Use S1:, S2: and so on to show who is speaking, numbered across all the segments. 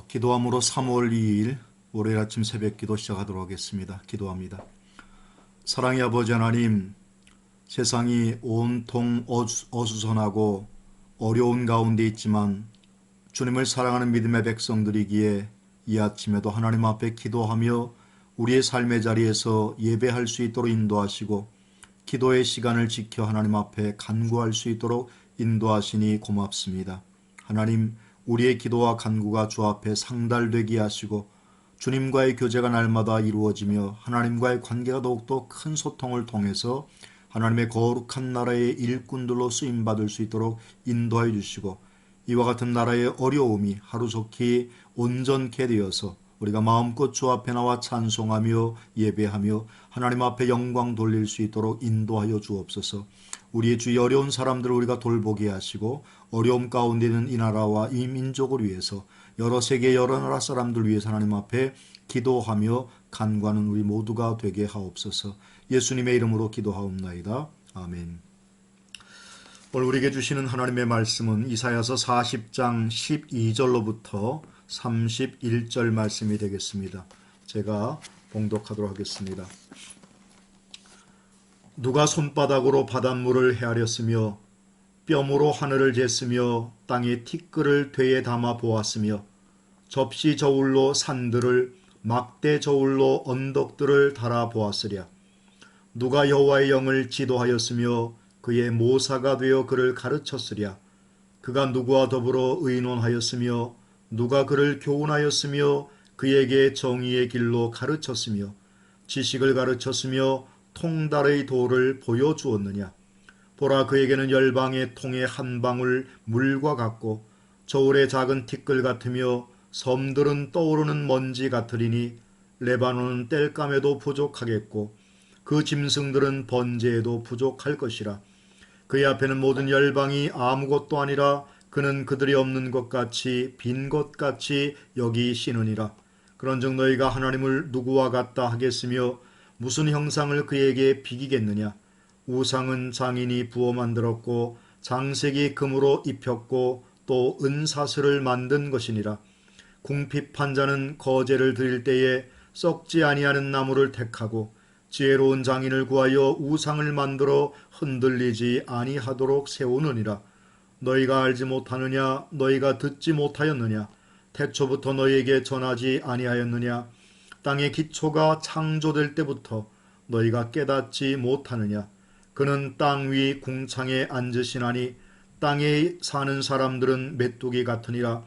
S1: 기도함으로 3월 2일 월요일 아침 새벽 기도 시작하도록 하겠습니다. 기도합니다. 사랑의 아버지 하나님, 세상이 온통 어수선하고 어려운 가운데 있지만 주님을 사랑하는 믿음의 백성들이기에 이 아침에도 하나님 앞에 기도하며 우리의 삶의 자리에서 예배할 수 있도록 인도하시고 기도의 시간을 지켜 하나님 앞에 간구할 수 있도록 인도하시니 고맙습니다. 하나님, 우리의 기도와 간구가 주 앞에 상달되게 하시고 주님과의 교제가 날마다 이루어지며 하나님과의 관계가 더욱더 큰 소통을 통해서 하나님의 거룩한 나라의 일꾼들로 쓰임받을 수 있도록 인도하여 주시고 이와 같은 나라의 어려움이 하루속히 온전케 되어서 우리가 마음껏 주 앞에 나와 찬송하며 예배하며 하나님 앞에 영광 돌릴 수 있도록 인도하여 주옵소서. 우리의 주위 어려운 사람들을 우리가 돌보게 하시고 어려움 가운데 있는 이 나라와 이 민족을 위해서 여러 세계 여러 나라 사람들 위해서 하나님 앞에 기도하며 간구하는 우리 모두가 되게 하옵소서. 예수님의 이름으로 기도하옵나이다. 아멘. 오늘 우리에게 주시는 하나님의 말씀은 이사야서 40장 12절로부터 31절 말씀이 되겠습니다. 제가 봉독하도록 하겠습니다. 누가 손바닥으로 바닷물을 헤아렸으며 뼘으로 하늘을 쟀으며 땅의 티끌을 되에 담아 보았으며 접시 저울로 산들을 막대 저울로 언덕들을 달아 보았으랴. 누가 여호와의 영을 지도하였으며 그의 모사가 되어 그를 가르쳤으랴. 그가 누구와 더불어 의논하였으며 누가 그를 교훈하였으며 그에게 정의의 길로 가르쳤으며 지식을 가르쳤으며 통달의 도를 보여주었느냐. 보라, 그에게는 열방의 통의 한 방울 물과 같고 저울의 작은 티끌 같으며 섬들은 떠오르는 먼지 같으리니 레바논은 땔감에도 부족하겠고 그 짐승들은 번제에도 부족할 것이라. 그의 앞에는 모든 열방이 아무것도 아니라 그는 그들이 없는 것 같이 빈 것 같이 여기시느니라. 그런즉 너희가 하나님을 누구와 같다 하겠으며 무슨 형상을 그에게 비기겠느냐. 우상은 장인이 부어 만들었고 장색이 금으로 입혔고 또 은사슬을 만든 것이니라. 궁핍한 자는 거제를 드릴 때에 썩지 아니하는 나무를 택하고 지혜로운 장인을 구하여 우상을 만들어 흔들리지 아니하도록 세우느니라. 너희가 알지 못하느냐? 너희가 듣지 못하였느냐? 태초부터 너희에게 전하지 아니하였느냐? 땅의 기초가 창조될 때부터 너희가 깨닫지 못하느냐? 그는 땅 위 궁창에 앉으시나니 땅에 사는 사람들은 메뚜기 같으니라.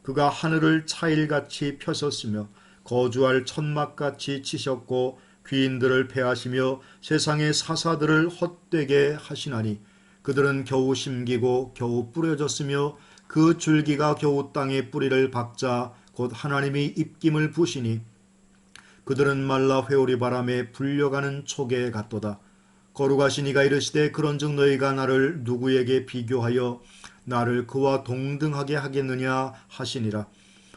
S1: 그가 하늘을 차일같이 펴셨으며 거주할 천막같이 치셨고 귀인들을 패하시며 세상의 사사들을 헛되게 하시나니 그들은 겨우 심기고 겨우 뿌려졌으며 그 줄기가 겨우 땅에 뿌리를 박자 곧 하나님이 입김을 부시니 그들은 말라 회오리 바람에 불려가는 촉에 같도다. 거룩하신 이가 이르시되 그런즉 너희가 나를 누구에게 비교하여 나를 그와 동등하게 하겠느냐 하시니라.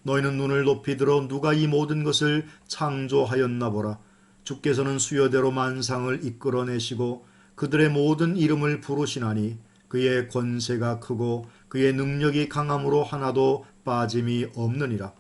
S1: 너희는 눈을 높이 들어 누가 이 모든 것을 창조하였나 보라. 주께서는 수요대로 만상을 이끌어내시고 그들의 모든 이름을 부르시나니 그의 권세가 크고 그의 능력이 강함으로 하나도 빠짐이 없느니라.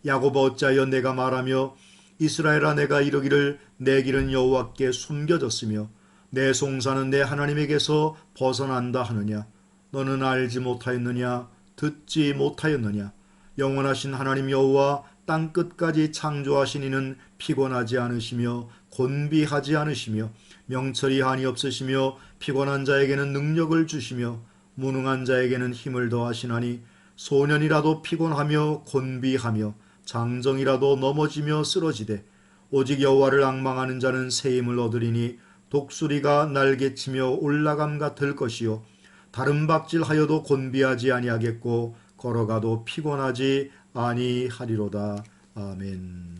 S1: 야곱아, 어찌하여 내가 말하며 이스라엘아, 내가 이르기를 내 길은 여호와께 숨겨졌으며 내 송사는 내 하나님에게서 벗어난다 하느냐. 너는 알지 못하였느냐? 듣지 못하였느냐? 영원하신 하나님 여호와 땅끝까지 창조하신 이는 피곤하지 않으시며 곤비하지 않으시며 명철이 한이 없으시며 피곤한 자에게는 능력을 주시며 무능한 자에게는 힘을 더하시나니 소년이라도 피곤하며 곤비하며 장정이라도 넘어지며 쓰러지되 오직 여호와를 앙망하는 자는 새 힘을 얻으리니 독수리가 날개치며 올라감 같을 것이요 다른 박질하여도 곤비하지 아니하겠고 걸어가도 피곤하지 아니하리로다. 아멘.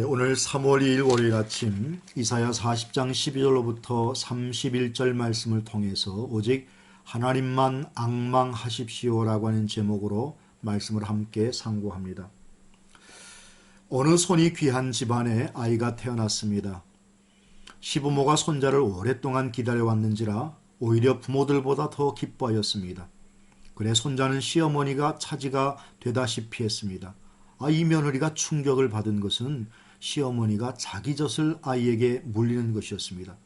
S1: 오늘 3월 2일 월요일 아침 이사야 40장 12절로부터 31절 말씀을 통해서 오직 하나님만 앙망하십시오라고 하는 제목으로 말씀을 함께 상고합니다. 어느 손이 귀한 집안에 아이가 태어났습니다. 시부모가 손자를 오랫동안 기다려왔는지라 오히려 부모들보다 더 기뻐하였습니다. 그래 손자는 시어머니가 차지가 되다시피 했습니다. 이 며느리가 충격을 받은 것은 시어머니가 자기 젖을 아이에게 물리는 것이었습니다.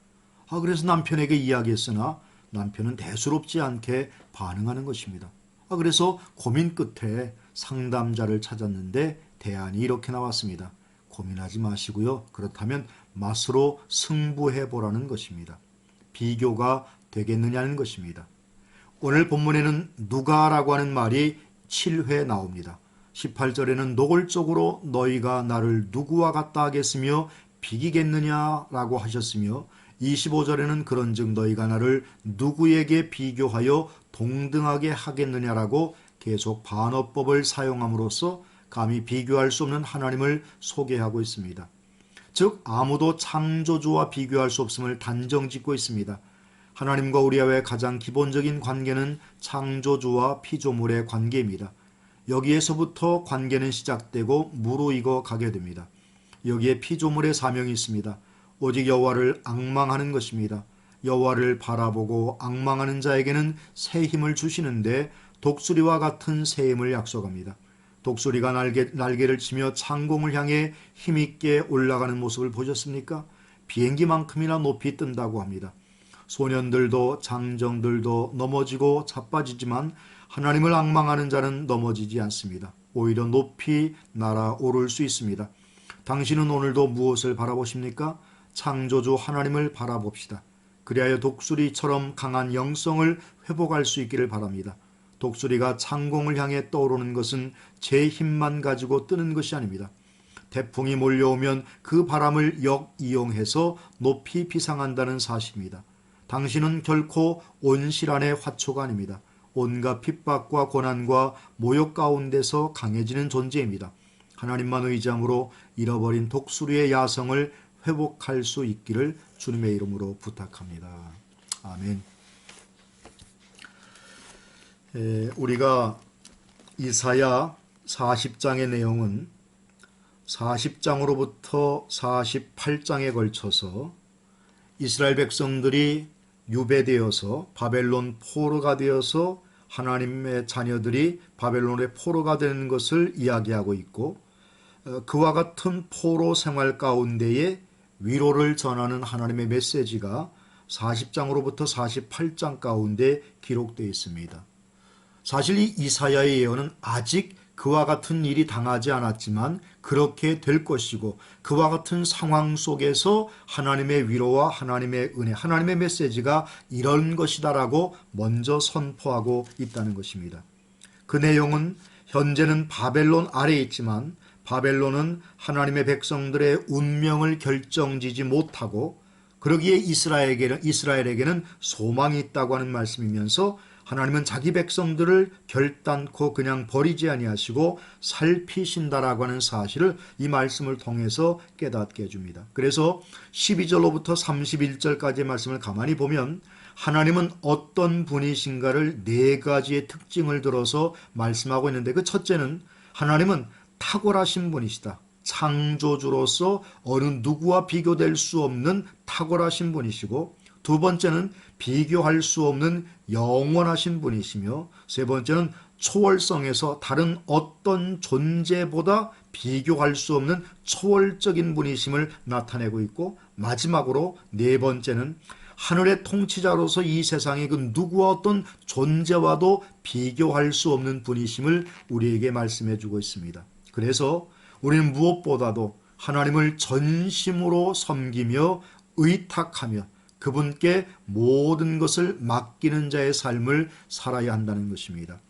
S1: 그래서 남편에게 이야기했으나 남편은 대수롭지 않게 반응하는 것입니다. 그래서 고민 끝에 상담자를 찾았는데 대안이 이렇게 나왔습니다. 고민하지 마시고요. 그렇다면 맛으로 승부해 보라는 것입니다. 비교가 되겠느냐는 것입니다. 오늘 본문에는 누가라고 하는 말이 7회 나옵니다. 18절에는 노골적으로 너희가 나를 누구와 같다 하겠으며 비기겠느냐라고 하셨으며 25절에는 그런즉 너희가 나를 누구에게 비교하여 동등하게 하겠느냐라고 계속 반어법을 사용함으로써 감히 비교할 수 없는 하나님을 소개하고 있습니다. 즉 아무도 창조주와 비교할 수 없음을 단정짓고 있습니다. 하나님과 우리와의 가장 기본적인 관계는 창조주와 피조물의 관계입니다. 여기에서부터 관계는 시작되고 무르익어 가게 됩니다. 여기에 피조물의 사명이 있습니다. 오직 여호와를 앙망하는 것입니다. 여호와를 바라보고 앙망하는 자에게는 새 힘을 주시는데 독수리와 같은 새 힘을 약속합니다. 독수리가 날개를 치며 창공을 향해 힘있게 올라가는 모습을 보셨습니까? 비행기만큼이나 높이 뜬다고 합니다. 소년들도 장정들도 넘어지고 자빠지지만 하나님을 앙망하는 자는 넘어지지 않습니다. 오히려 높이 날아오를 수 있습니다. 당신은 오늘도 무엇을 바라보십니까? 창조주 하나님을 바라봅시다. 그리하여 독수리처럼 강한 영성을 회복할 수 있기를 바랍니다. 독수리가 창공을 향해 떠오르는 것은 제 힘만 가지고 뜨는 것이 아닙니다. 태풍이 몰려오면 그 바람을 역이용해서 높이 비상한다는 사실입니다. 당신은 결코 온실안의 화초가 아닙니다. 온갖 핍박과 고난과 모욕 가운데서 강해지는 존재입니다. 하나님만 의지함으로 잃어버린 독수리의 야성을 회복할 수 있기를 주님의 이름으로 부탁합니다. 아멘. 우리가 이사야 40장의 내용은 40장으로부터 48장에 걸쳐서 이스라엘 백성들이 유배되어서 바벨론 포로가 되어서 하나님의 자녀들이 바벨론의 포로가 되는 것을 이야기하고 있고, 그와 같은 포로 생활 가운데에 위로를 전하는 하나님의 메시지가 40장으로부터 48장 가운데 기록되어 있습니다. 사실 이 이사야의 예언은 아직 그와 같은 일이 당하지 않았지만 그렇게 될 것이고, 그와 같은 상황 속에서 하나님의 위로와 하나님의 은혜, 하나님의 메시지가 이런 것이다라고 먼저 선포하고 있다는 것입니다. 그 내용은 현재는 바벨론 아래에 있지만 바벨론은 하나님의 백성들의 운명을 결정지지 못하고, 그러기에 이스라엘에게는 소망이 있다고 하는 말씀이면서 하나님은 자기 백성들을 결단코 그냥 버리지 아니하시고 살피신다라고 하는 사실을 이 말씀을 통해서 깨닫게 해줍니다. 그래서 12절로부터 31절까지의 말씀을 가만히 보면 하나님은 어떤 분이신가를 네 가지의 특징을 들어서 말씀하고 있는데, 그 첫째는 하나님은 탁월하신 분이시다. 창조주로서 어느 누구와 비교될 수 없는 탁월하신 분이시고, 두 번째는 비교할 수 없는 영원하신 분이시며, 세 번째는 초월성에서 다른 어떤 존재보다 비교할 수 없는 초월적인 분이심을 나타내고 있고, 마지막으로 네 번째는 하늘의 통치자로서 이 세상의 그 누구와 어떤 존재와도 비교할 수 없는 분이심을 우리에게 말씀해 주고 있습니다. 그래서 우리는 무엇보다도 하나님을 전심으로 섬기며 의탁하며 그분께 모든 것을 맡기는 자의 삶을 살아야 한다는 것입니다.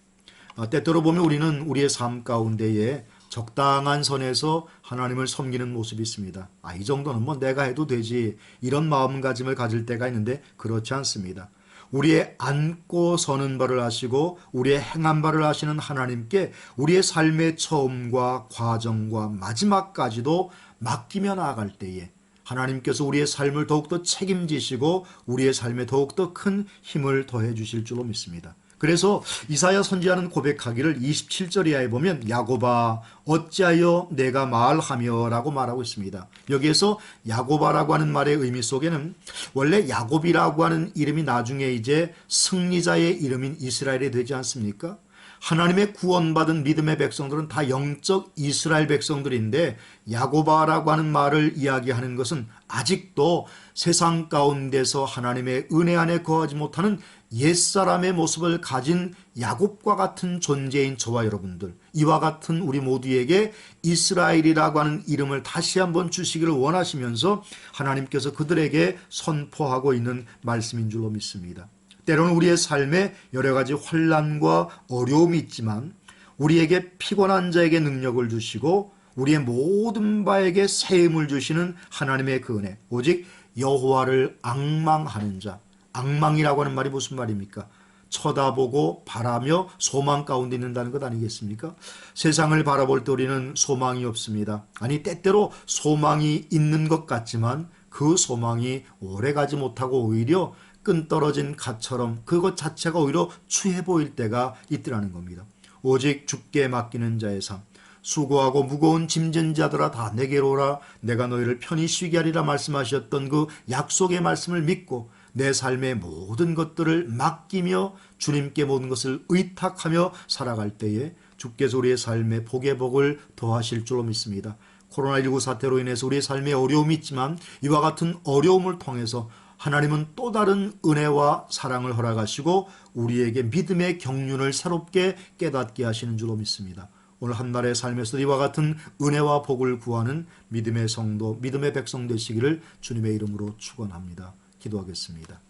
S1: 때때로 보면 우리는 우리의 삶 가운데에 적당한 선에서 하나님을 섬기는 모습이 있습니다. 이 정도는 뭐 내가 해도 되지, 이런 마음가짐을 가질 때가 있는데 그렇지 않습니다. 우리의 앉고 서는 바를 아시고 우리의 행한 바를 아시는 하나님께 우리의 삶의 처음과 과정과 마지막까지도 맡기며 나아갈 때에 하나님께서 우리의 삶을 더욱더 책임지시고 우리의 삶에 더욱더 큰 힘을 더해 주실 줄로 믿습니다. 그래서 이사야 선지자는 고백하기를 27절 이하에 보면 야곱아 어찌하여 내가 말하며 라고 말하고 있습니다. 여기에서 야곱아라고 하는 말의 의미 속에는 원래 야곱이라고 하는 이름이 나중에 이제 승리자의 이름인 이스라엘이 되지 않습니까? 하나님의 구원받은 믿음의 백성들은 다 영적 이스라엘 백성들인데 야고바라고 하는 말을 이야기하는 것은 아직도 세상 가운데서 하나님의 은혜 안에 거하지 못하는 옛사람의 모습을 가진 야곱과 같은 존재인 저와 여러분들, 이와 같은 우리 모두에게 이스라엘이라고 하는 이름을 다시 한번 주시기를 원하시면서 하나님께서 그들에게 선포하고 있는 말씀인 줄로 믿습니다. 때로는 우리의 삶에 여러 가지 혼란과 어려움이 있지만 우리에게 피곤한 자에게 능력을 주시고 우리의 모든 바에게 새 힘을 주시는 하나님의 그 은혜, 오직 여호와를 앙망하는 자, 앙망이라고 하는 말이 무슨 말입니까? 쳐다보고 바라며 소망 가운데 있는다는 것 아니겠습니까? 세상을 바라볼 때 우리는 소망이 없습니다. 아니 때때로 소망이 있는 것 같지만 그 소망이 오래가지 못하고 오히려 끈 떨어진 갓처럼 그것 자체가 오히려 추해 보일 때가 있더라는 겁니다. 오직 주께 맡기는 자의 삶, 수고하고 무거운 짐진 자들아 다 내게로 오라 내가 너희를 편히 쉬게 하리라 말씀하셨던 그 약속의 말씀을 믿고 내 삶의 모든 것들을 맡기며 주님께 모든 것을 의탁하며 살아갈 때에 주께서 우리의 삶에 복의 복을 더하실 줄로 믿습니다. 코로나19 사태로 인해서 우리의 삶에 어려움이 있지만 이와 같은 어려움을 통해서 하나님은 또 다른 은혜와 사랑을 허락하시고 우리에게 믿음의 경륜을 새롭게 깨닫게 하시는 줄로 믿습니다. 오늘 한 날의 삶에서 이와 같은 은혜와 복을 구하는 믿음의 성도, 믿음의 백성 되시기를 주님의 이름으로 축원합니다. 기도하겠습니다.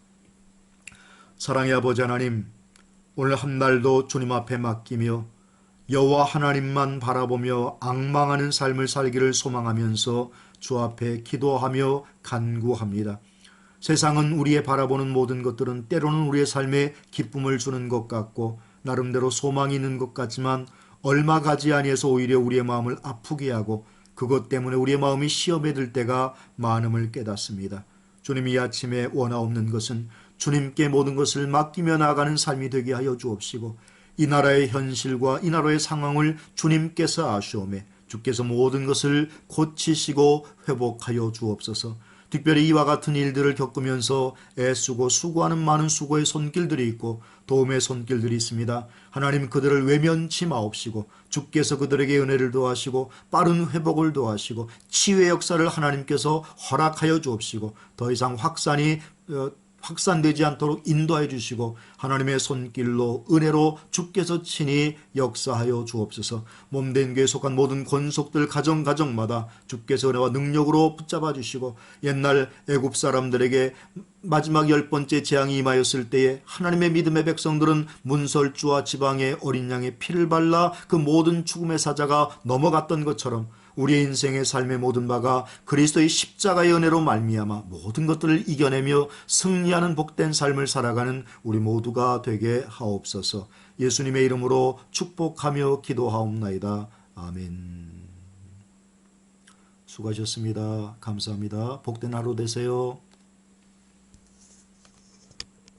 S1: 사랑의 아버지 하나님, 오늘 한 날도 주님 앞에 맡기며 여호와 하나님만 바라보며 앙망하는 삶을 살기를 소망하면서 주 앞에 기도하며 간구합니다. 세상은 우리의 바라보는 모든 것들은 때로는 우리의 삶에 기쁨을 주는 것 같고 나름대로 소망이 있는 것 같지만 얼마 가지 아니해서 오히려 우리의 마음을 아프게 하고 그것 때문에 우리의 마음이 시험에 들 때가 많음을 깨닫습니다. 주님, 이 아침에 원하옵는 것은 주님께 모든 것을 맡기며 나아가는 삶이 되게 하여 주옵시고 이 나라의 현실과 이 나라의 상황을 주님께서 아시오매 주께서 모든 것을 고치시고 회복하여 주옵소서. 특별히 이와 같은 일들을 겪으면서 애쓰고 수고하는 많은 수고의 손길들이 있고 도움의 손길들이 있습니다. 하나님 그들을 외면치 마옵시고 주께서 그들에게 은혜를 더하시고 빠른 회복을 더하시고 치유의 역사를 하나님께서 허락하여 주옵시고 더 이상 확산되지 않도록 인도해 주시고 하나님의 손길로 은혜로 주께서 친히 역사하여 주옵소서. 몸된 교회에 속한 모든 권속들 가정마다 주께서 은혜와 능력으로 붙잡아 주시고 옛날 애굽 사람들에게 마지막 10번째 재앙이 임하였을 때에 하나님의 믿음의 백성들은 문설주와 지방의 어린 양의 피를 발라 그 모든 죽음의 사자가 넘어갔던 것처럼 우리의 인생의 삶의 모든 바가 그리스도의 십자가의 은혜로 말미암아 모든 것들을 이겨내며 승리하는 복된 삶을 살아가는 우리 모두가 되게 하옵소서. 예수님의 이름으로 축복하며 기도하옵나이다. 아멘. 수고하셨습니다. 감사합니다. 복된 하루 되세요.